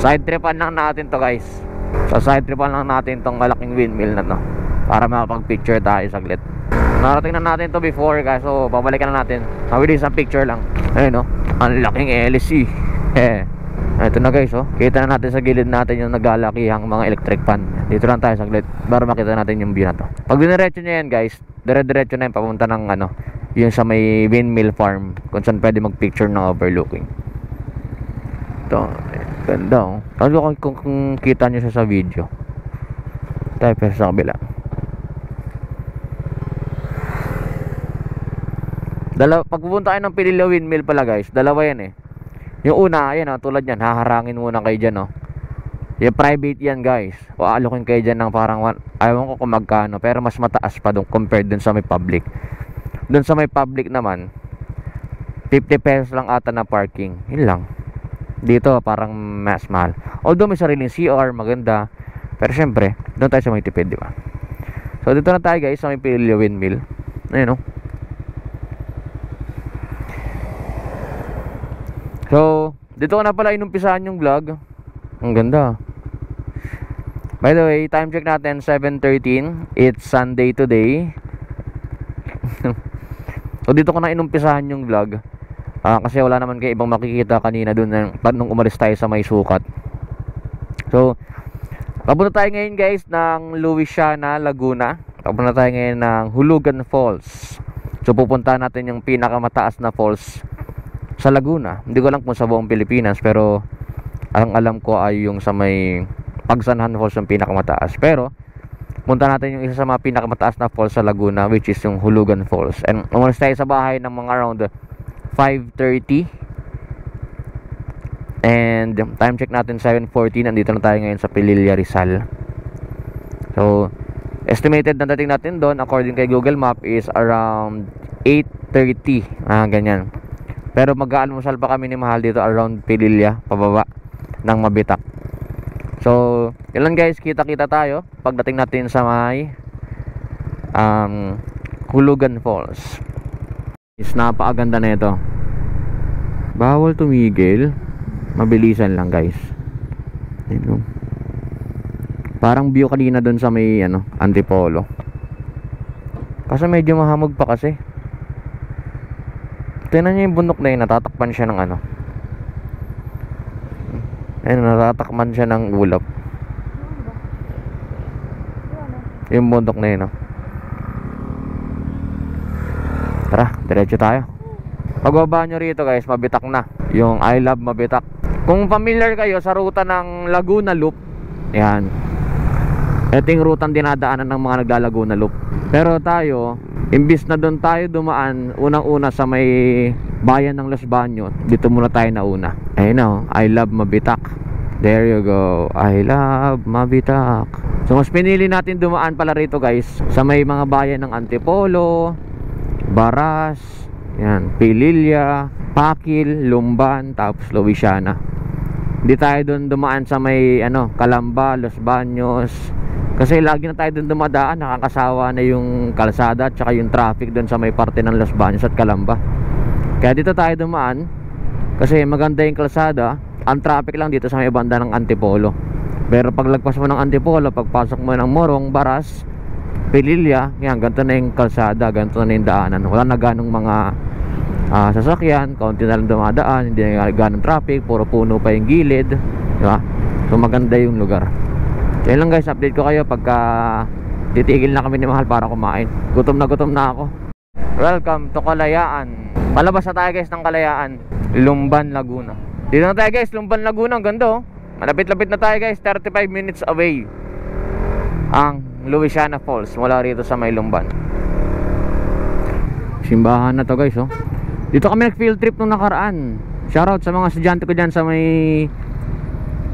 Side tripan lang natin to guys. So side tripan lang natin tong malaking windmill na to para makapag-picture tayo saglit. Narating na natin to before guys, so babalikan na natin. Mabilis ang picture lang. Ayun no, ang laking LC. Ito na guys, oh. Kita na natin sa gilid natin yung naglalakihang mga electric fan. Dito lang tayo saglit para makita natin yung view na to. Pag diniretso nyo yan guys, dire-diretso na yung papunta ng ano, yung sa may windmill farm, kung saan pwede mag-picture ng overlooking. Ito, ganda oh. Ano kung kita nyo siya sa video. Tayo pa sa kabila. Pag pupunta kayo ng Pililya Windmill pala guys, dalawa yan eh. Yung una, ayan oh, tulad yan, haharangin muna kayo dyan oh. Yung private yan guys. O alokin kayo dyan ng parang, ayaw ko kung magkano, pero mas mataas pa doon compared dun sa may public. Dun sa may public naman, 50 pesos lang ata na parking. Yun lang. Dito parang mas mahal. Although may sariling CR, maganda. Pero syempre, doon tayo sa may tipid, di ba? So dito na tayo guys sa may Pililya Windmill. Ayun oh. So, dito ko na pala inumpisahan yung vlog. Ang ganda. By the way, time check natin 7:13. It's Sunday today. So, dito ko na inumpisahan yung vlog. Kasi wala naman kayo ibang makikita kanina dun nung umalis tayo sa may sukat. So, papunta tayo ngayon guys ng Louisiana, Laguna. Papunta tayo ngayon ng Hulugan Falls. So, pupunta natin yung pinakamataas na falls sa Laguna. Hindi ko alam kung sa buong Pilipinas, pero ang alam ko ay yung sa may Pagsanhan Falls yung pinakamataas. Pero punta natin yung isa sa mga pinakamataas na falls sa Laguna, which is yung Hulugan Falls. And umalis tayo sa bahay ng mga around 5:30. And time check natin 7:14. Nandito na tayo ngayon sa Pililya, Rizal. So estimated na dating natin doon according kay Google Map is around 8:30. Ganyan. Pero mag-aalmusal pa kami ni Mahal dito around Pililya, pababa ng Mabitak. So, yun lang guys, kita-kita tayo pagdating natin sa may Hulugan Falls. Is napakaganda na ito. Bawal tumigil. Mabilisan lang guys. Ayun. Parang view kanina doon sa may Antipolo. Kasi medyo mahamog pa kasi. Tingnan nyo yung bundok na yun, natatakpan siya ng ayun, natatakpan siya ng ulap. Yung bundok na yun Tara, diretso tayo. Pagbaba nyo rito guys, Mabitak na. Yung I Love Mabitak. Kung familiar kayo sa ruta ng Laguna Loop, yan, ito yung rutang dinadaanan ng mga naglalaguna Loop. Pero tayo, imbis na doon tayo dumaan unang-una sa may bayan ng Los Baños, dito muna tayo nauna. Ayun o, I Love Mabitak. There you go, I Love Mabitak. So mas pinili natin dumaan pala rito guys sa may mga bayan ng Antipolo, Baras, yan, Pililya, Pakil, Lumban, tapos Louisiana. Hindi tayo doon dumaan sa may Calamba, Los Baños. Kasi lagi na tayo doon dumadaan, nakakasawa na yung kalsada at saka yung traffic doon sa may parte ng Los Baños at Calamba. Kaya dito tayo dumaan kasi maganda yung kalsada. Ang traffic lang dito sa may banda ng Antipolo. Pero paglagpas mo ng Antipolo, pagpasok mo ng Morong, Baras, Pililya, yan, ganito na yung kalsada, ganito na yung daanan. Wala na ganong mga sasakyan, kaunti na lang dumadaan, hindi na ganong traffic, puro puno pa yung gilid, diba? So maganda yung lugar. Yan lang guys, update ko kayo pagka titigil na kami ni Mahal para kumain. Gutom na ako. Welcome to Kalayaan. Palabas na tayo guys ng Kalayaan, Lumban, Laguna. Dito na tayo guys, Lumban, Laguna. Ang ganda oh. Malapit-lapit na tayo guys, 35 minutes away ang Louisiana Falls mula rito sa may Lumban. Simbahan na to guys oh. Dito kami nag-field trip nung nakaraan. Shoutout sa mga estudyante ko dyan sa may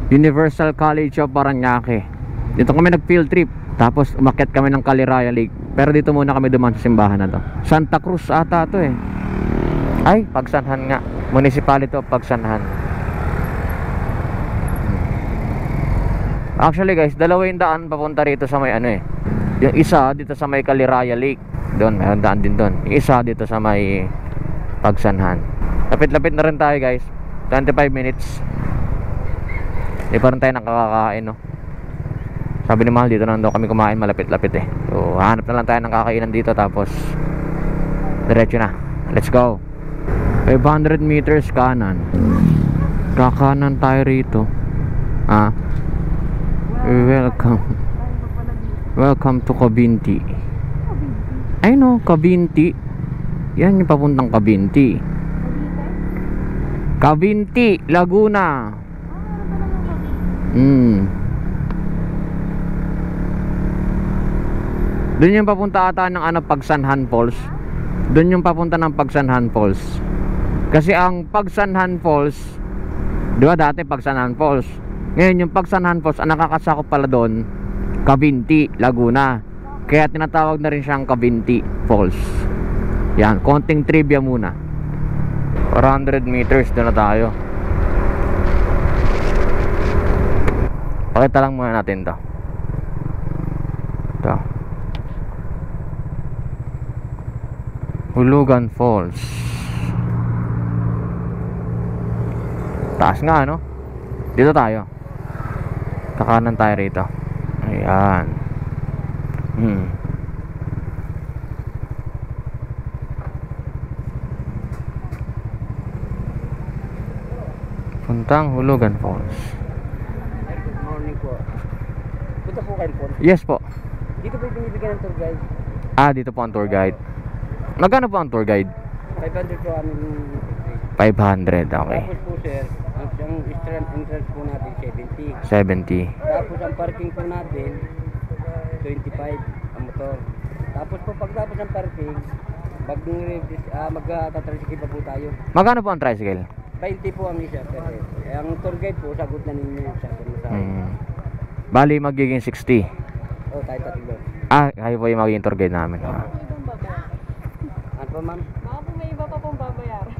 Universal College of Paranaque. Dito kami nag-field trip. Tapos umakyat kami ng Caliraya Lake. Pero dito muna kami dumaan sa simbahan na to. Santa Cruz ata to eh. Ay, Pagsanhan nga. Municipality of Pagsanhan. Actually guys, dalawa yung daan papunta rito sa may yung isa dito sa may Caliraya Lake. Doon, mayroon daan din doon. Yung isa dito sa may Pagsanhan. Lapit-lapit na rin tayo guys. 25 minutes. Hindi pa rin tayo nakakakain, no? Sabi ni Mahal, dito na daw kami kumain, malapit-lapit eh. So hanap na lang tayo ng kakainan dito, tapos diretso na. Let's go. 500 meters kanan. Kakanan tayo rito. Welcome to Cabinti. I know, Cabinti. Yan yung papuntang Cabinti. Cabinti, Laguna. Doon yung papunta ata ng Pagsanhan Falls. Doon yung papunta ng Pagsanhan Falls. Kasi ang Pagsanhan Falls, di ba dati Pagsanhan Falls? Ngayon yung Pagsanhan Falls, ang nakakasakop pala doon, Cabinti, Laguna. Kaya tinatawag na rin siyang Cabinti Falls. Yan, konting trivia muna. 400 meters doon na tayo. Pakita lang muna natin to. Ito, Hulugan Falls. Taas nga, no? Dito tayo. Kakanan tayo rito. Ayan. Puntang Hulugan Falls. Good morning po. Punta po kayo po? Yes po. Dito po binibigyan ng tour guide. Dito po ang tour guide. Magkano po ang tour guide? 500 po kami. 500, okay. Tapos po sir, ang entrance po natin 70. 70. Tapos ang parking po natin 25 ang motor. Tapos po pagtapos ng parking, magtatricycle pa po tayo. Magkano po ang tricycle? 20 po ang isa per head. Ang tour guide po, sagot na ninyo sa pamasahe. Bali magiging 60. Tayo tatlo. Kayo po yung magiging tour guide namin. Ano po ma'am? Baka po may iba pa pong babayaran.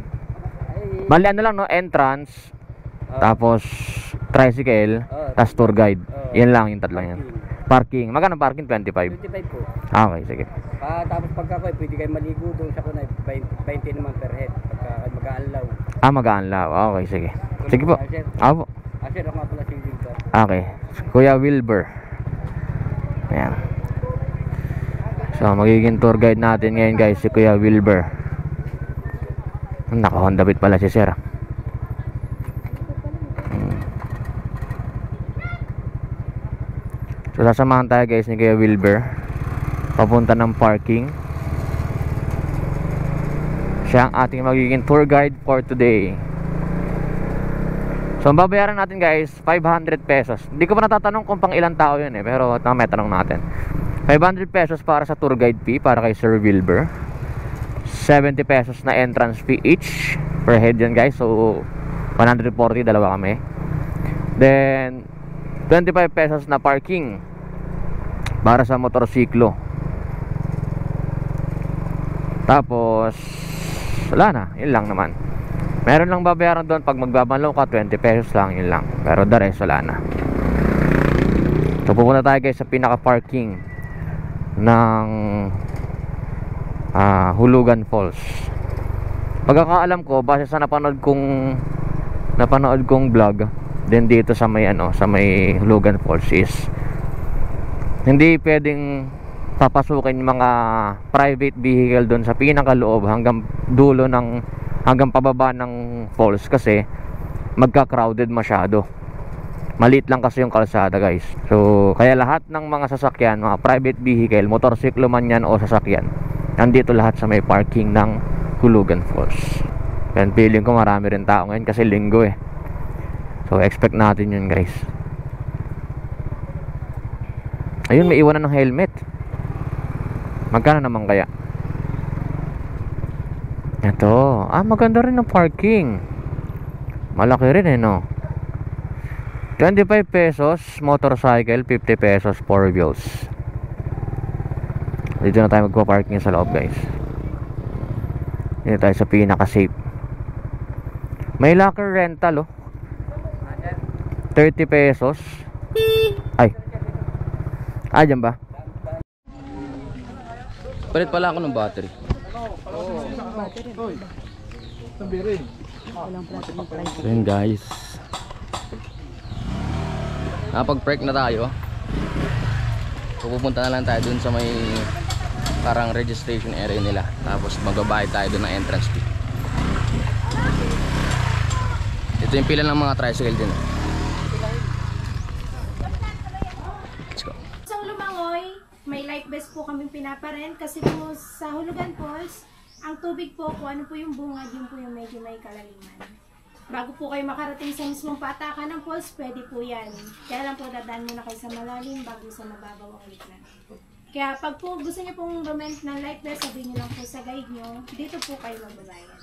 Bali ano lang, no? Entrance, tapos tricycle, tapos tour guide. Yan lang, yung tatlong yan. Parking. Magkano parking? 25. 25 po. Okay, sige. Tapos pagka pwede kayo maligo doon sa kunay, 20 naman per head pagka mag-aalaw. Mag-aanlaw. Okay, sige. Sige po. Po. Sir, ako nga pala si Wilber. Okay. Kuya Wilber. Ayan. So, magiging tour guide natin ngayon guys, si Kuya Wilber. Naka-Honda Beat pala si Sir. So, sasamahan tayo guys ni Kuya Wilber papunta ng parking. Siya ang ating magiging tour guide for today. So, ang babayaran natin guys, 500 pesos. Hindi ko pa natatanong kung pang ilang tao yun pero may tanong natin. 500 pesos para sa tour guide fee para kay Sir Wilber. 70 pesos na entrance fee each per head yan guys. So 140, dalawa kami. Then 25 pesos na parking para sa motorsiklo. Tapos wala na, yun lang naman. Meron lang babayaran doon pag magbabalaw ka, 20 pesos lang, yun lang. Pero the rest wala na. So pupunta tayo guys sa pinaka parking ng Hulugan Falls. Pagkakaalam ko, base sa napanood kong vlog din dito sa may sa may Hulugan Falls is hindi pwedeng papasukin yung mga private vehicle doon sa pinakaloob hanggang dulo hanggang pababa ng falls kasi magka-crowded masyado. Maliit lang kasi yung kalsada guys. So kaya lahat ng mga sasakyan, mga private vehicle, motorsiklo man yan o sasakyan, nandito lahat sa may parking ng Hulugan Falls. Yan, feeling ko marami rin tao ngayon kasi linggo eh. So expect natin yun guys. Ayun, may iwanan ng helmet. Magkano naman kaya? Ito, maganda rin ang parking. Malaki rin eh, no? 25 pesos motorcycle, 50 pesos 4 wheels. Dito na tayo magpa-parking sa loob guys. Dito tayo sa pinaka safe. May locker rental 30 pesos. Dyan ba? Palit pala ako ng battery. Ayan guys, Nakapag-park na tayo. Pupunta na lang tayo dun sa may parang registration area nila. Tapos magbabayad tayo dun ng entrance fee. Ito yung pila ng mga tricycle din. Let's go. Sa Lumangoy, may life vest po kami pinaparent kasi po sa Hulugan Falls, ang tubig po kung ano po yung bungad, yun po yung medyo may kalaliman. Bago po kayo makarating sa mismong patakan ng falls, pwede po yan. Kaya lang po dadaan muna kayo sa malalim bago sa mababaw ang gitna. Kaya pag po gusto niyo pong rument ng life vest, sabihin niyo lang po sa guide niyo, dito po kayo magbabayad.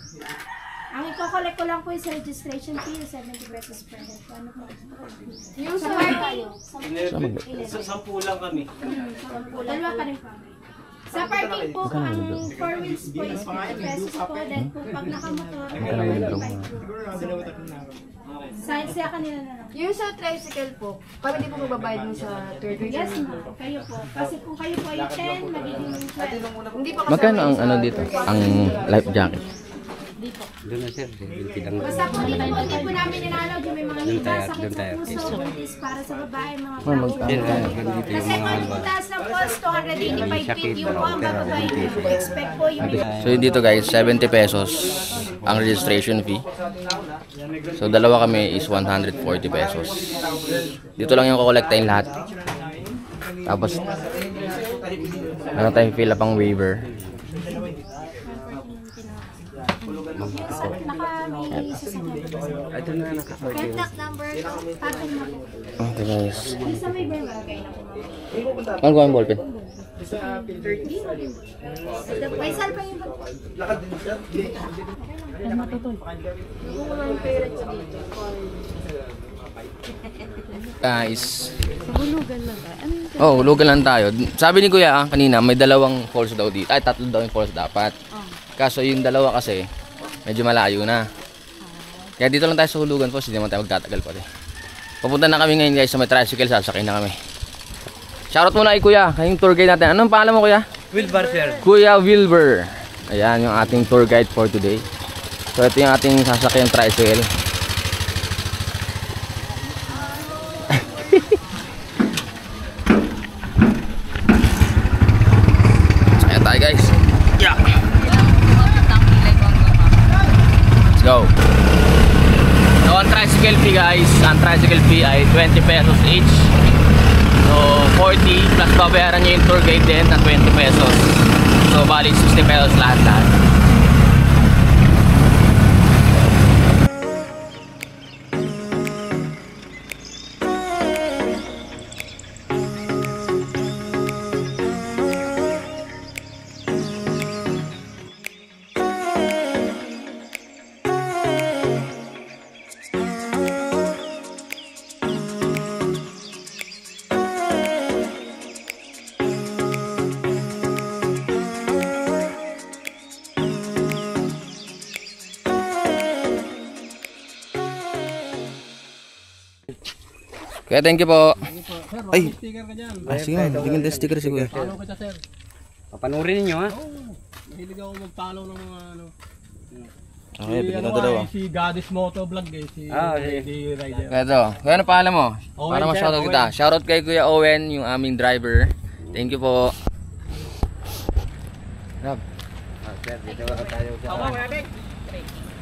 Ang i-collect ko lang po yung sa registration fee, 70 pesos per head. Ano po? Yung sa parking, Sampu lang kami. dalawa pa rin po. Sa parking po, ang 4 wheels po is 50 pesos po. Then po, pag nakamotor, 25 po. Sa kanila na lang. Yung sa tricycle po, kami di po magbabayad mo sa third week. Yes, ma'am. Kayo po. Kasi kung kayo po ay 10, magiging 12. Hindi pa kasama Magkano ang yung ano sa- dito? Ang life jacket? Doon na sir. Basta po dito po, hindi po namin inalaw yung may mga liba, sakit sa puso, buntis para sa babae, mga paulo. Kasi po, yung taas ng cost, 285 feet, yung po ang bababae. Expect po yung So yun dito guys, 70 pesos ang registration fee. So dalawa kami is 140 pesos. Dito lang yung kukolektahin lahat. Tapos ano tayo fill up ang waiver. Naka may isa sa Ito na naka-40. contact number, pattern na po. Okay guys. Isa may bagay na po. Ano ang ballpen? May salpa yung Guys. Oh, hulugan lang tayo. Sabi ni Kuya kanina, may dalawang falls daw dito. Ay, tatlo daw yung falls dapat. Kaso yung dalawa kasi, medyo malayo na. Kaya dito lang tayo sa hulugan falls, hindi naman tayo magtatagal pa rin. Papunta na kami ngayon guys sa may tricycle, sasakay na kami. Shoutout muna kay Kuya, kayong tour guide natin. Anong pangalan mo Kuya? Wilbar sir. Kuya Wilber. Ayan yung ating tour guide for today. So ito yung ating sasakyan tricycle. Ayan tayo guys. Yeah. Let's go. So ang tricycle fee guys, ang tricycle fee ay 20 pesos each. So 40 plus babayaran nyo yung tour guide din na 20 pesos. So bali 60 pesos lahat. Kaya thank you po. Ay, sige nga, bigyan tayo sticker si Kuya. Papanurin ninyo ha. Mahilig ako mag-follow ng mga ano. Okay, bigyan ano natin daw. si Goddess Motovlog eh, si si Rider. Kaya ito, Kuya ano pangalan mo? Owen, Para sir, ma-shoutout Owen. kita. Shoutout kay Kuya Owen, yung aming driver. Thank you po. Rob, Sir, dito tayo sa...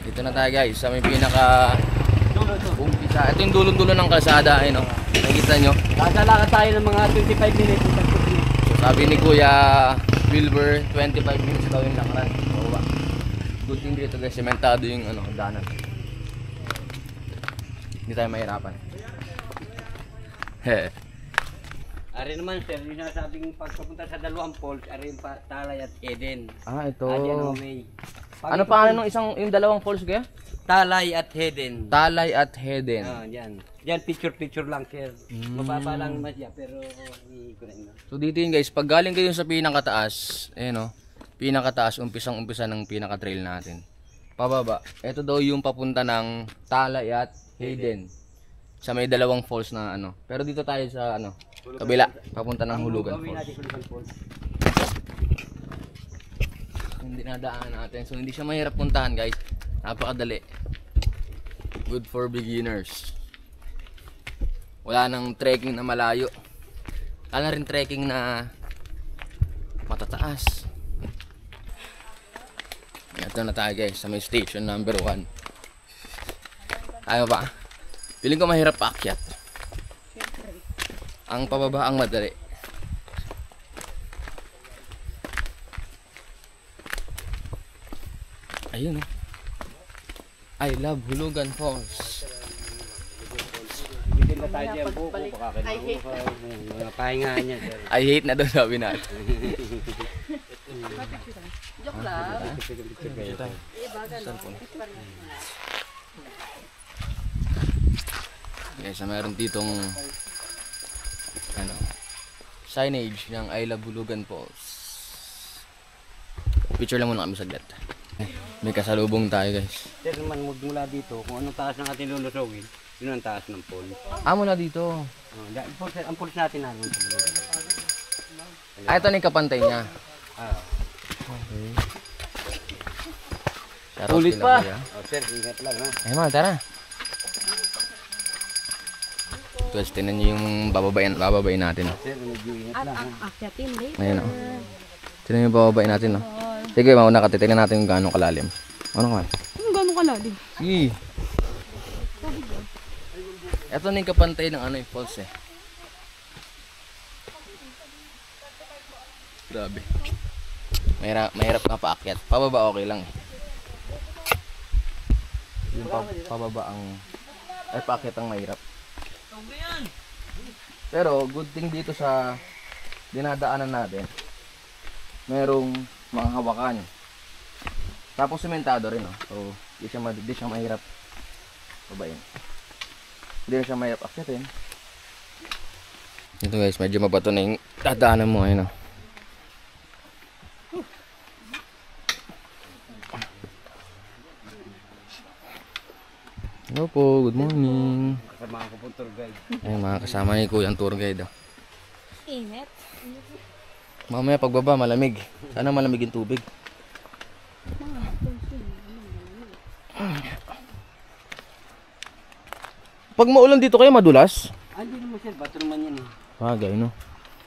dito na tayo guys, sa may pinaka umpisa. Ito yung dulong-dulo ng kalsada, ayun oh. Nakikita nyo? Kasalakad tayo ng mga 25 minutes. So sabi ni Kuya Wilber, 25 minutes daw yung lakaran. So, good thing dito guys, sementado yung ano, daanan. Hindi tayo mahirapan. Ari naman sir, yung nasabing pagpapunta sa dalawang falls, ari yung Talay at Eden. Ah, ito. Adi ang way. Ano pangalan ng yung dalawang falls kaya? Talay at Eden. Talay at Heden. Ah, yan. Yan, picture lang sir. Mababa lang naman siya, pero hindi ko na ino. So dito yun guys, pag galing kayo sa pinakataas, ayun oh, pinakataas, umpisa ng pinaka-trail natin. Pababa, ito daw yung papunta ng Talay at Heden. Sa may dalawang falls na ano. Pero dito tayo sa ano, kabila, papunta ng Hulugan Falls. Hindi nadaan natin. So hindi siya mahirap puntahan guys. Napakadali. Good for beginners. Wala nang trekking na malayo. Wala na rin trekking na matataas. Ito na tayo guys sa may station number 1. Ayaw ba? Piling ko mahirap paakyat. Ang pababa ang madali. Ayun oh. I love Hulugan Falls. Bitin na tayo dyan buko. Baka mga pahingaan niya. Sir. I hate na daw sabi natin. Joke lang. Guys, meron ditong ano, signage ng I love Hulugan Falls. Picture lang muna kami saglit. May kasalubong tayo guys. Sir, naman mula dito, kung anong taas ng ating lulusogin, yun ang taas ng pool. Mula dito. Ang pools natin namin. Ito na yung kapantay niya. Okay. Ulit pa. Sir, ingat lang ha. Ay mga, tara. Tapos tinan niyo yung bababayin natin. Sir, medyo ingat lang ha. Akyatin later. Ayan o. Tinan niyo yung bababayin natin o. Sige, mauna ka. Titignan natin yung gaano kalalim. Ano ka? Gano'ng kalalim? Sige. Ito na yung kapantay ng ano yung falls eh. Grabe. Mahirap nga paakyat. Pababa okay lang eh. Yung pababa ang... Ay, paakyat ang mahirap. Pero good thing dito sa dinadaanan natin, merong mga hawakan. Tapos sementado rin, oh. So, di siya mahirap babayin. Hindi na siya mahirap akyatin. Ito guys, medyo mabato na yung dadaanan mo ngayon, oh. Hello po, good morning. Kasama ko po tour guide. Ay, mga kasama ni Kuya ang tour guide, oh. Init. Mamaya pagbaba malamig. Sana malamig yung tubig. Pag maulan dito kayo madulas? Hindi naman sir, bato naman yan eh. Bagay no.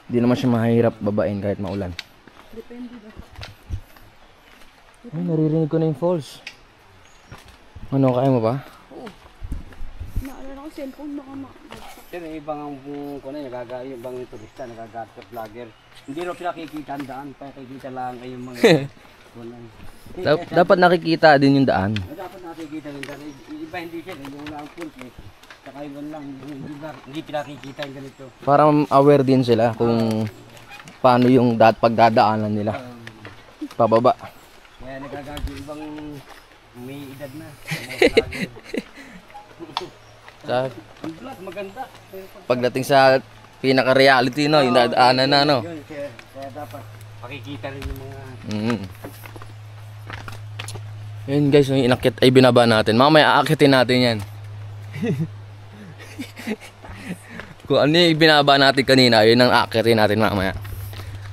Hindi naman siya mahirap babain kahit maulan. Depende ba? Ay, naririnig ko na yung falls. Ano, kaya mo ba? Naalala ko cellphone baka Sir, ibang ibang turista, nagagat sa vlogger. Hindi rin pinakikita ang daan, pakikita lang ay yung mga kunan. Dapat nakikita din yung daan. Dapat nakikita rin daan. Iba hindi siya, yung lang pool eh. Saka iba lang, hindi pinakikita yung ganito. Para aware din sila kung paano yung pagdadaanan nila. Pababa. Kaya nagagago ibang may edad na. Ang vlog, maganda. Pagdating sa pinaka-reality, no, yung dadaanan na, no. Yun, kaya dapat makikita rin yung mga... Yun guys, yung inakit ay binaba natin. Mamaya aakitin natin yan. Kung ano yung binaba natin kanina, yun ang aakitin natin mamaya.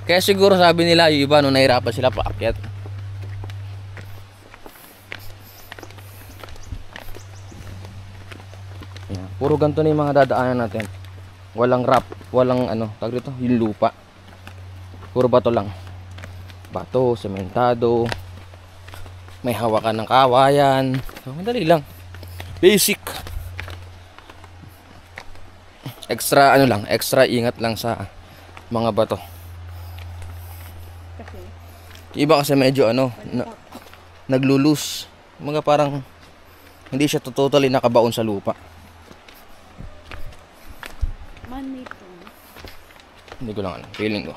Kaya siguro sabi nila, yung iba, nung nahirapan sila paakyat. Yan. Puro ganito na yung mga dadaanan natin. Walang rock, walang ano, tawag dito, yung lupa. Puro bato lang. Bato, sementado. May hawakan ng kawayan. So, madali lang. Basic. Extra ano lang, extra ingat lang sa mga bato. Iba kasi medyo ano, naglulus. Mga parang hindi siya totally nakabaon sa lupa. man-made to. Hindi ko lang alam, feeling ko.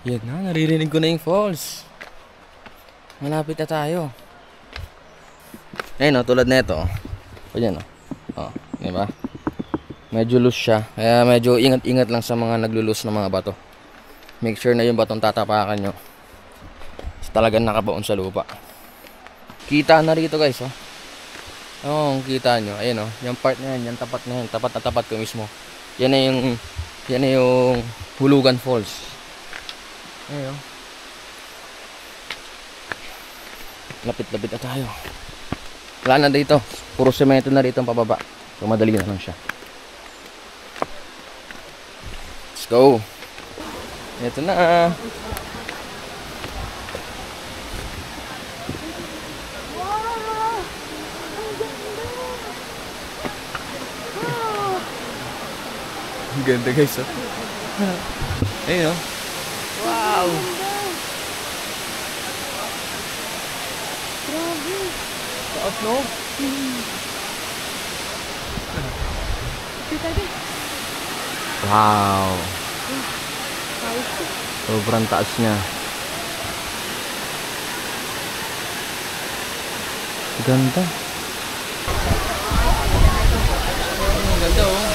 Yan na, naririnig ko na yung falls. Malapit na tayo. Ayun o, tulad na ito. O yan o. O, diba? Medyo loose siya. Kaya medyo ingat-ingat lang sa mga naglulus ng mga bato. Make sure na yung batong tatapakan nyo talagang nakabaon sa lupa. Kita na rito guys, oh. Oo, kita nyo. Ayun, oh. Yung part na yan, yung tapat na yan. Tapat na tapat ko mismo. Yan na yung Hulugan Falls. Ayun, oh. Lapit-lapit na tayo. Wala na dito. Puro semento na rito ang pababa. So madali na lang siya. Let's go. Ito na. Ang ganda guys, oh. Ayun, oh. Wow! Taas, no? Wow! Sobrang taas niya. Ganda. Ang ganda, oh.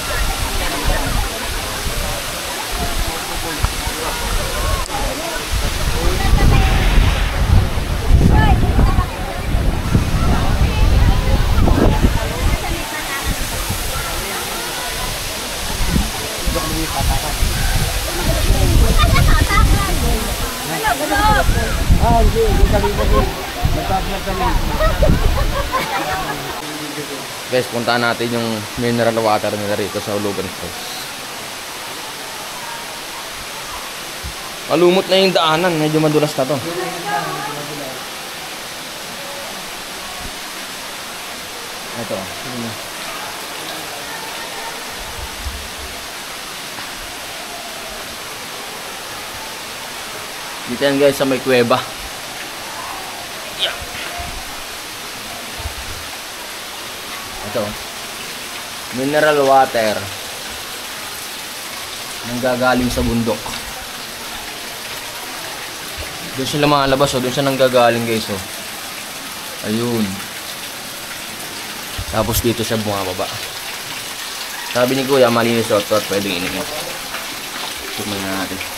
Guys, puntaan natin yung mineral water nila rito sa Hulugan Falls. Malumot na yung daanan, medyo madulas na to. Ito. Dito yan guys sa may kuweba. Ito. Mineral water. Nanggagaling sa bundok. Doon sila malabas, oh. Doon siya nanggagaling guys, oh. Ayun. Tapos dito siya bumababa. Sabi ni Kuya, malinis ito at pwedeng ininom. Tignan na natin.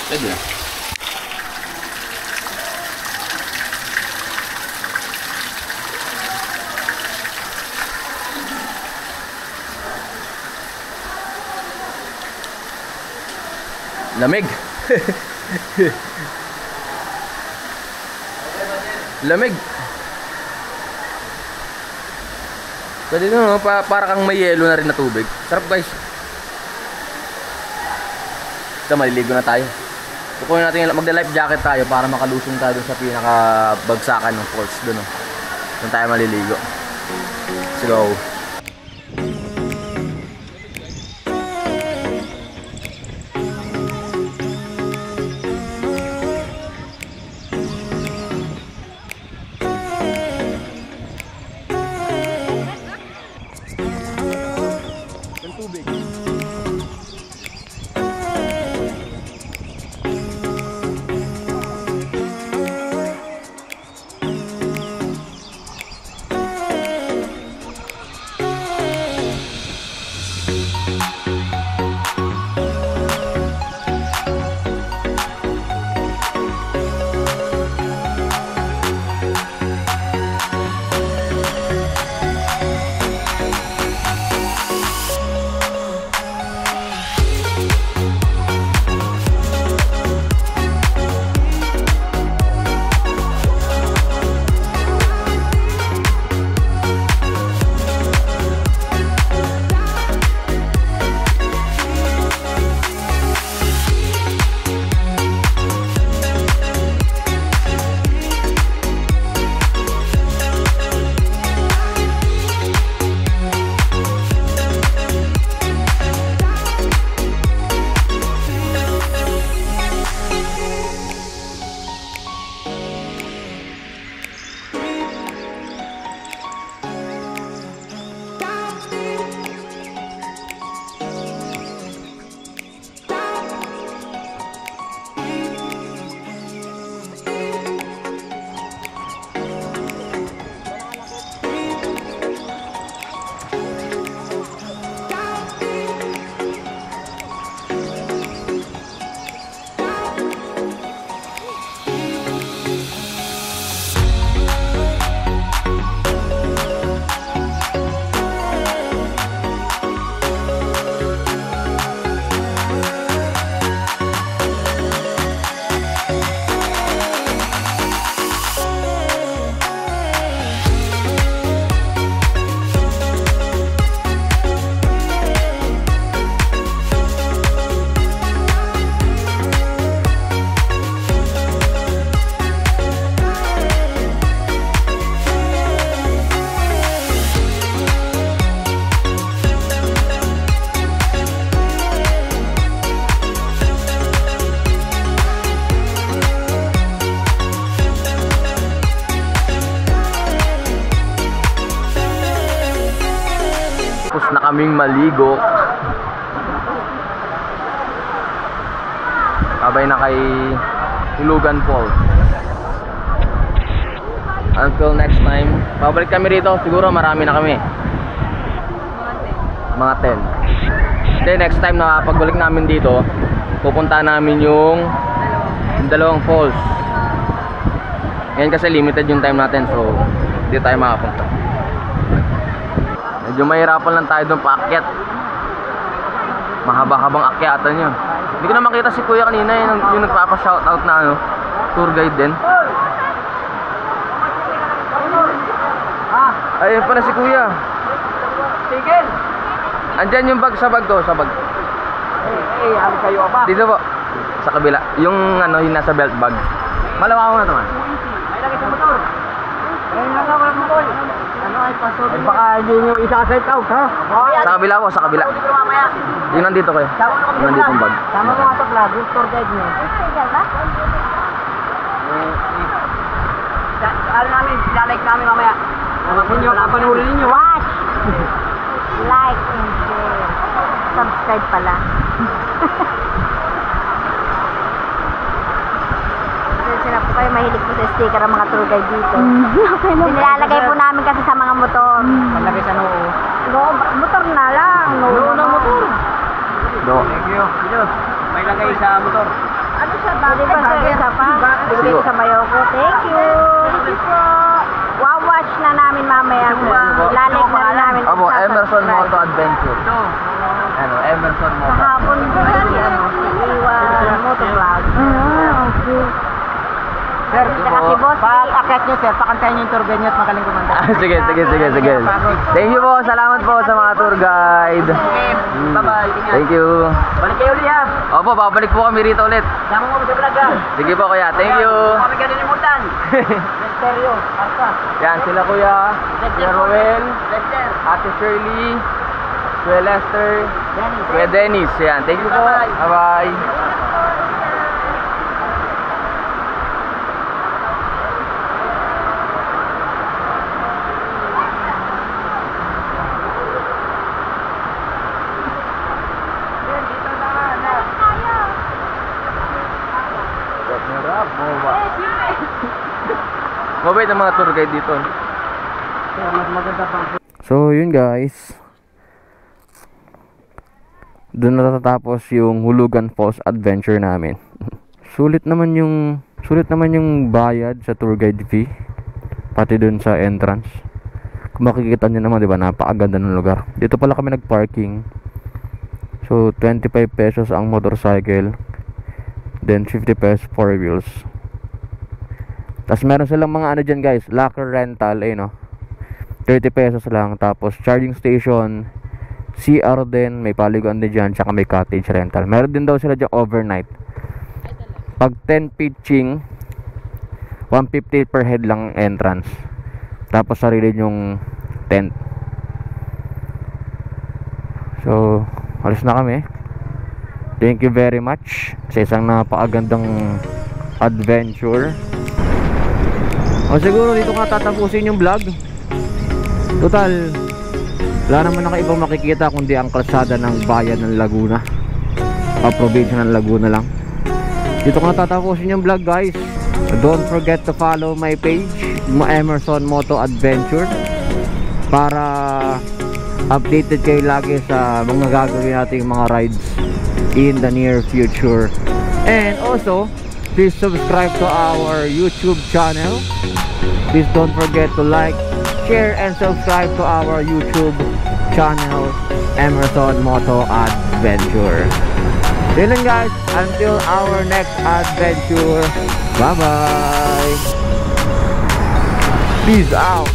Pwede na. Lamig. Lamig. Pwede na, no? Para kang may yelo na rin na tubig. Sarap guys. Ito, maliligo na tayo. Kukunin natin, magda-life jacket tayo para makalusong tayo sa pinaka-bagsakan ng falls doon. Oh. Doon tayo maliligo. Let's go. na kaming maligo. Sabay na kay Hulugan Falls. Until next time, babalik kami rito. Siguro marami na kami. Mga 10. Then next time na pagbalik namin dito, pupunta namin yung dalawang falls. Ngayon kasi limited yung time natin, so hindi tayo makapunta. Medyo mahirapan lang tayo doon paakyat. Mahaba-habang akyatan yun. Hindi ko na makita si Kuya kanina, yung nagpapa-shoutout na ano, tour guide din. Ayun pala si Kuya. Tigil! Andyan yung bag sa bag ko, sa bag. Ano kayo ba? Dito po, sa kabila. Yung ano, yung nasa belt bag. Malawa ko na naman. May lagay sa motor. Ayun na lang ang motor. Ano ay pasobin? Baka hindi nyo isa-set out, ha? Sa kabila po, sa kabila. Yung nandito kayo. Yung nandito yung bag. Tama mo nga ito, vlog. Yung tour guide nyo. Ano namin, like namin mamaya. Ninyo, kapanuli ninyo. Watch, like, and share. Subscribe pala. Sila po kayo, mahilig po sa sticker ang mga tour guide dito. Nilalagay po namin kasi sa mga motor. Palagay sa noo. No, motor na lang. No, motor. Do. Thank you. Dito, may lagay sa motor. Ano siya ba? Di ba sir, isa pa? Bibigay ko sa bayo ko. Thank you. Thank you po. Wow-watch na namin mamaya. Lalig na namin. Abo, Emerson Moto Adventure. Ito. Ano, Emerson Moto. Kahapon ko si Iwan Motovlog. Okay. Sir, Saka si Boss pag-akit nyo, sir, pakantayin nyo yung tour guide nyo at magaling kumanda. Sige. Thank you po, salamat po sa mga tour guide. Bye-bye. Thank you. Balik kayo ulit, ha? Opo, babalik po kami rito ulit. Sama mo sa vlog, ha? Sige po kuya, thank you. Kami ka nilimutan. Stereo, Arca. Yan, sila kuya, Kuya Roel, Lester. Ate Shirley, Kuya Lester, Dennis. Kuya Dennis. Yan, thank you po. Bye-bye. Mabait ang mga tour guide dito. Mas maganda pang So yun guys, doon natatapos yung Hulugan Falls adventure namin. Sulit naman yung bayad sa tour guide fee, pati doon sa entrance. Kung makikita nyo naman, di ba, napakaganda ng lugar. Dito pala kami nag-parking. So 25 pesos ang motorcycle, then 50 pesos four wheels. Tapos meron silang mga ano dyan guys, locker rental, no, 30 pesos lang. Tapos charging station, CR din, may paliguan din dyan, tsaka may cottage rental. Meron din daw sila dyan overnight. Pag 10 pitching, 150 per head lang entrance. Tapos sarili yung tent. So alis na kami. Thank you very much sa isang napakagandang adventure. O siguro dito nga tatapusin yung vlog. Total, wala naman na ibang makikita kundi ang kalsada ng bayan ng Laguna, probinsya ng Laguna lang. Dito ko na tatapusin yung vlog guys. Don't forget to follow my page, Emerson Moto Adventure, para updated kayo lagi sa mga gagawin nating mga rides in the near future. And also, please subscribe to our YouTube channel. Please don't forget to like, share, and subscribe to our YouTube channel, Emerson Moto Adventure. Yun lang guys, until our next adventure. Bye bye. Peace out.